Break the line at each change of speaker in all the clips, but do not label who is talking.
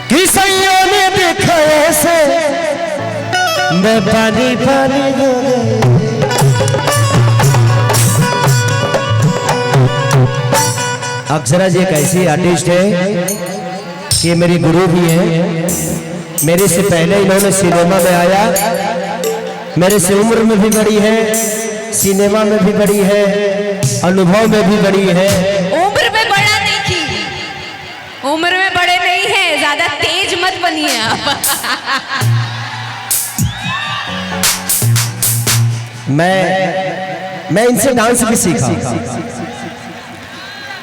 कि सैयों ने देखा ऐसे मैं पानी पानी हो गई। अक्षरा जी एक ऐसी आर्टिस्ट है कि मेरी गुरु भी है। मेरे से पहले इन्होंने सिनेमा में आया, मेरे से उम्र में भी बड़ी है, सिनेमा में भी बड़ी है, अनुभव में भी बड़ी है।
उम्र में बड़ा नहीं की, उम्र में बड़े नहीं है, ज्यादा तेज मत बनिए आप।
मैं इनसे डांस भी सीखा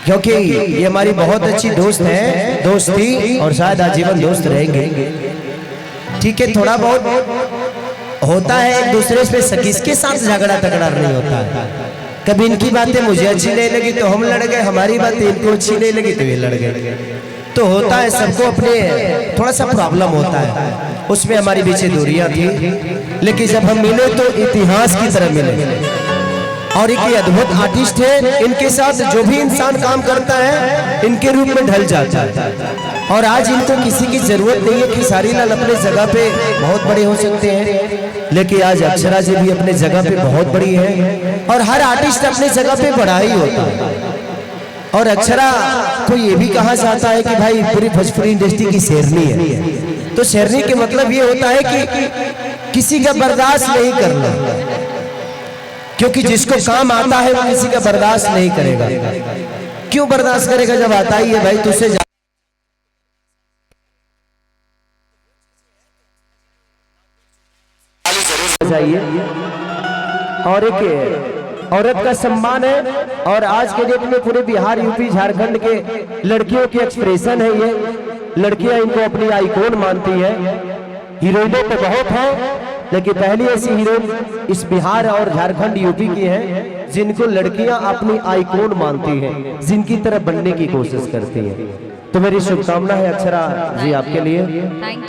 क्योंकि ये हमारी बहुत अच्छी दोस्त है, दोस्त थी और शायद आजीवन दोस्त रहेंगे। ठीक है, थोड़ा बहुत होता है एक दूसरे से, किसके साथ झगड़ा तगड़ा नहीं होता है। कभी इनकी बातें मुझे अच्छी नहीं लगी तो हम लड़ गए, हमारी बातें इनको अच्छी नहीं लगी तो ये लड़ गए। तो होता है, सबको अपने थोड़ा सा प्रॉब्लम होता है, उसमें हमारी पीछे दूरियां थी, लेकिन जब हम मिले तो इतिहास की तरह मिले। और एक अद्भुत आर्टिस्ट है, इनके साथ जो भी इंसान काम करता है इनके रूप में ढल जाता है। और आज इनको किसी की जरूरत नहीं है कि सारीलाल अपने जगह पे बहुत बड़े हो सकते हैं, लेकिन आज अक्षरा जी भी अपने जगह पे बहुत बड़ी है और हर आर्टिस्ट अपने जगह पे बड़ा ही होता है। और अक्षरा को ये भी कहा जाता है कि भाई पूरी भोजपुरी इंडस्ट्री की शेरनी है। तो शेरनी के मतलब ये होता है कि किसी का बर्दाश्त नहीं करना, क्योंकि जिसको काम आता है वो किसी का बर्दाश्त नहीं करेगा। क्यों बर्दाश्त करेगा जब आता ही है भाई, तुझसे चाहिए। और एक औरत का सम्मान है, और आज के डेट में पूरे बिहार, यूपी, झारखंड के लड़कियों की एक्सप्रेशन है ये। लड़कियां इनको अपनी आइकॉन मानती है। हीरोइनों तो बहुत है, लेकिन पहली ऐसी हीरोइन इस बिहार और झारखंड, यूपी की है जिनको लड़कियां अपनी आइकॉन मानती हैं, जिनकी तरह बनने की कोशिश करती हैं। तो मेरी शुभकामना है अक्षरा जी आपके लिए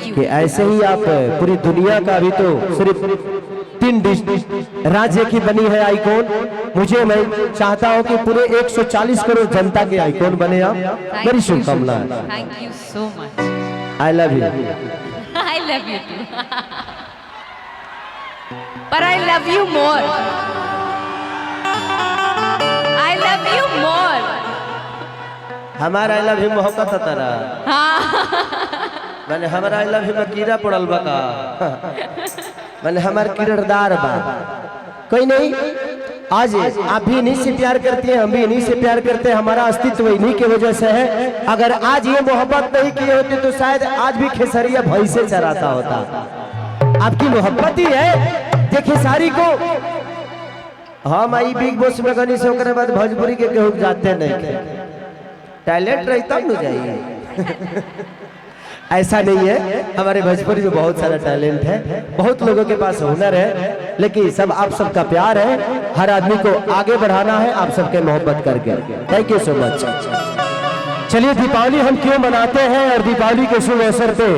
कि ऐसे ही आप पूरी दुनिया का, अभी तो सिर्फ 3 राज्य की बनी है आइकॉन, मैं चाहता हूं कि पूरे 140 करोड़ जनता के आइकॉन बने आप। मेरी शुभकामना है।
Thank you so much.
I love you.
I love you too. पर I love you more. I love you more.
हमारा आई लव यू मोहब्बत तारा। मैंने हमारा आई लव यू में कीड़ा पड़ल बका। मैंने हमार किरदार बा। कोई नहीं, आज आप भी इन्हीं से प्यार करती हैं, हम भी इन्हीं से प्यार करते हैं। हमारा अस्तित्व इन्हीं की वजह से है। अगर आज ये मोहब्बत नहीं की होती तो शायद आज भी खेसरिया भई से चराता होता। आपकी मोहब्बत ही है खेसारी को। हम आई बिग बॉस में गनी से होकर बाद भोजपुरी के केहू जाते नहीं, टैलेंट रही तब न जाइए। ऐसा नहीं है, हमारे भोजपुरी में बहुत सारा टैलेंट है, बहुत लोगों के पास हुनर है, लेकिन सब आप सबका प्यार है। हर आदमी को आगे बढ़ाना है आप सबके मोहब्बत करके। थैंक यू सो मच। चलिए, दीपावली हम क्यों मनाते हैं और दीपावली के शुभ अवसर पे,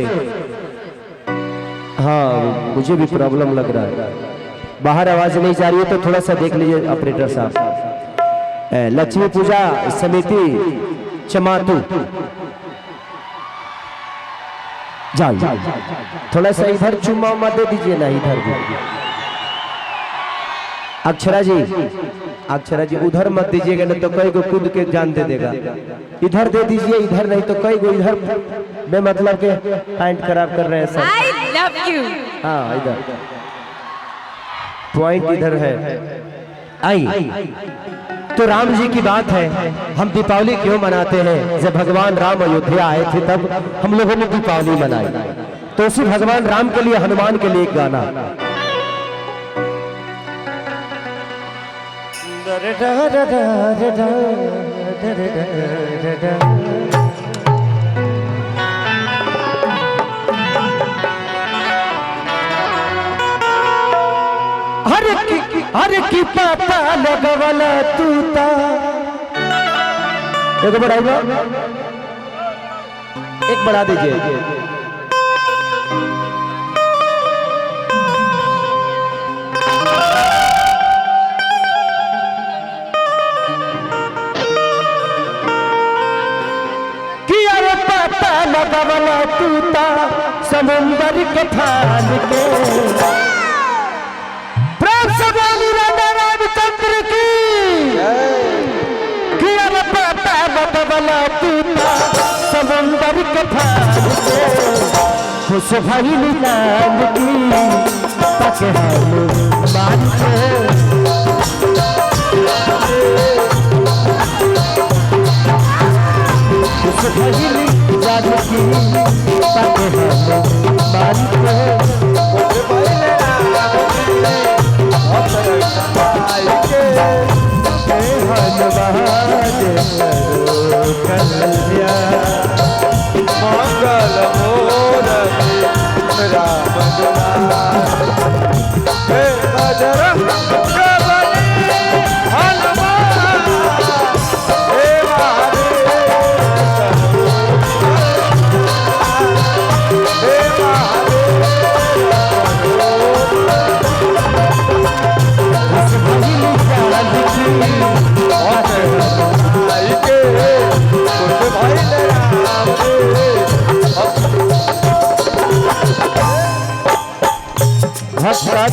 हाँ मुझे भी प्रॉब्लम लग रहा है, बाहर आवाज नहीं जा रही है तो थोड़ा सा देख लीजिए ऑपरेटर साहब। लक्ष्मी पूजा समिति चमातू, जाओ थोड़ा सा इधर चुम्मा उम्मा दे दीजिए ना, इधर भी। अक्षरा जी उधर मत दीजिएगा, नहीं तो कई को कूद के जान दे देगा। इधर दे दीजिए, इधर नहीं तो कई को इधर में मतलब के पॉइंट खराब कर रहे हैं सब।
आई लव यू।
हाँ, इधर पॉइंट इधर है। आई तो राम जी की बात है, हम दीपावली क्यों मनाते हैं? जब भगवान राम अयोध्या आए थे तब हम लोगों ने दीपावली मनाई। तो उसी भगवान राम के लिए, हनुमान के लिए एक गाना। हर की पाता लगवला तूता। एक बढ़ाइए, एक बढ़ा दीजिए। कि अरे पाता लगवला तूता समुंदर के फान के। प्रेम से बोली राधा रामचंद्र की पता लगवला तूता समुंदर के फान के। खुश भइल नाम की तक हम मान के। भजली जानकी तक हम मान के। कन्हैया मंगल मूरति राम दुलार। हे बजरंग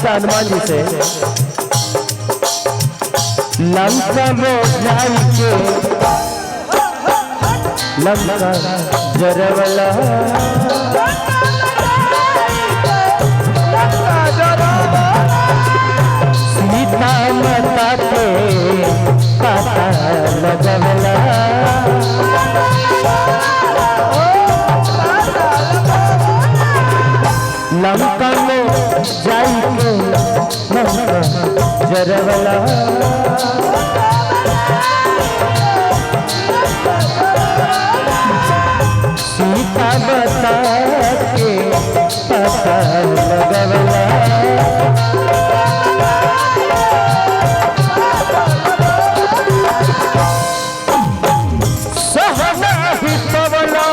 हनुमान जी से लंका में जाई के लंका जरवला। सीता माता के पता लगवला। लंका में जाई के लंका जरवला। सीता माता के पता लगवला। सहना ही पवला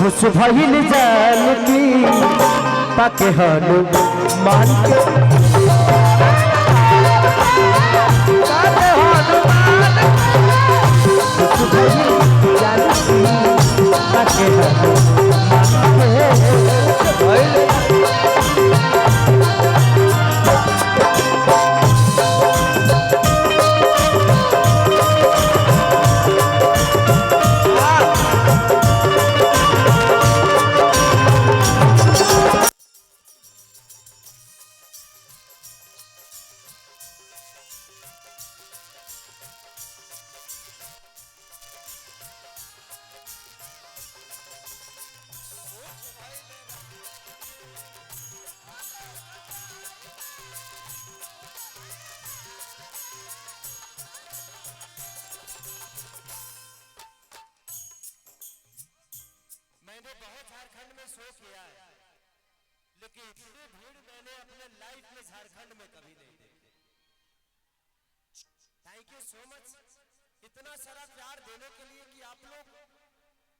खुश भइल जानकी पाके हनुमान के। खुश भइल जानकी पाके हनुमान के। मैंने बहुत झारखंड में शो किया है, लेकिन इतनी भीड़ मैंने अपने लाइफ में झारखंड में कभी नहीं देखी। थैंक यू सो मच इतना सारा प्यार देने के लिए कि आप लोग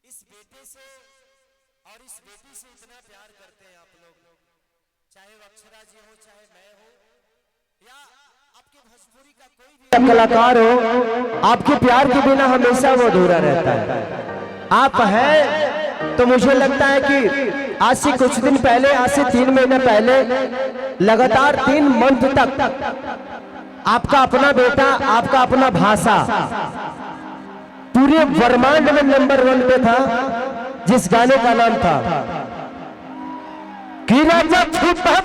इस बेटे से और इस बेटी से इतना प्यार करते हैं। आप लोग चाहे वो अक्षरा जी हो, चाहे मैं हो, या आपके भोजपुरी का कोई भी कलाकार हो, आपके प्यार के बिना हमेशा वो अधूरा रहता है। आप हैं तो मुझे लगता है कि आज से कुछ दिन पहले, आज से 3 महीने पहले लगातार 3 मंथ तक आपका अपना बेटा, आपका अपना भाषा पूरे ब्रह्मांड में नंबर 1 पे था, जिस गाने का नाम था कि राजा छुपा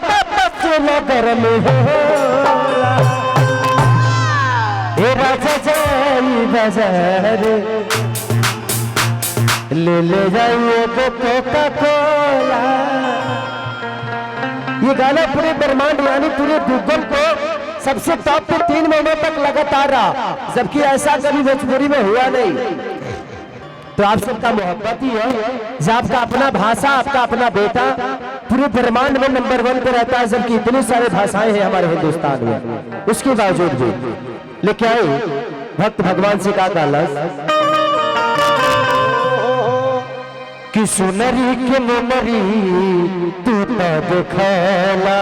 नगर में हो ए राजा जाई बाजार ले जाइए कोका कोला। ये गाना पूरे ब्रह्मांड यानी पूरे गूगल को सबसे टॉप पे 3 महीने तक लगातार रहा, जबकि ऐसा कभी भोजपुरी में हुआ नहीं।
तो आप सबका मोहब्बत ही है, जो आपका अपना भाषा, आपका अपना बेटा पूरे ब्रह्मांड में नंबर 1 पे रहता है, जबकि इतनी सारी भाषाएं हैं हमारे हिंदुस्तान में, उसके बावजूद भी लेके आए भक्त भगवान से कहा गालस कि सुनरी के मुनरी तू तो देखला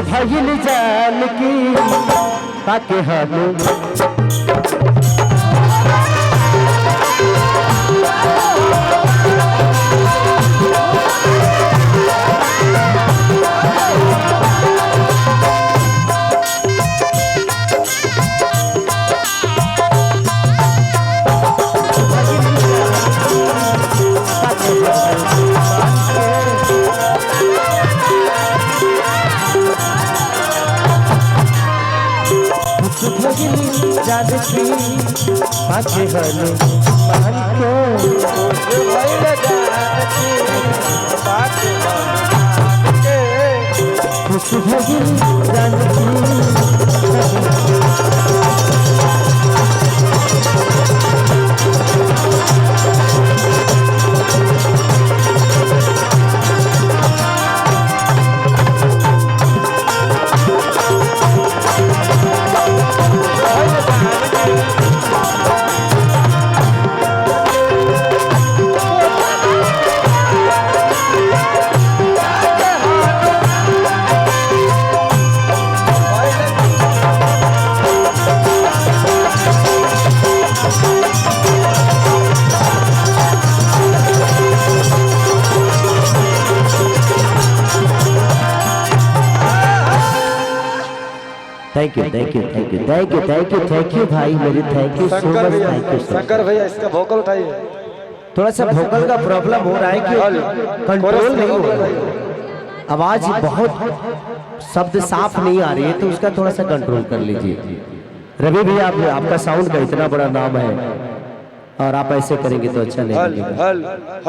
भइल जान की ताके हालो जानकी आके हलो मान के भइल जानकी आके खुश भइल Janaki thank you thank you thank you thank you thank you thank you भाई मेरे थैंक यू सो मच थैंक यू
शंकर भैया इसका वोकल उठाइए।
थोड़ा सा वोकल का प्रॉब्लम हो रहा है कि कंट्रोल नहीं हो रहा है, आवाज बहुत शब्द साफ नहीं आ रही है, तो उसका थोड़ा सा कंट्रोल कर लीजिए। रवि भैया आपका साउंड का इतना बड़ा नाम है और आप ऐसे करेंगे तो अच्छा नहीं लगेगा।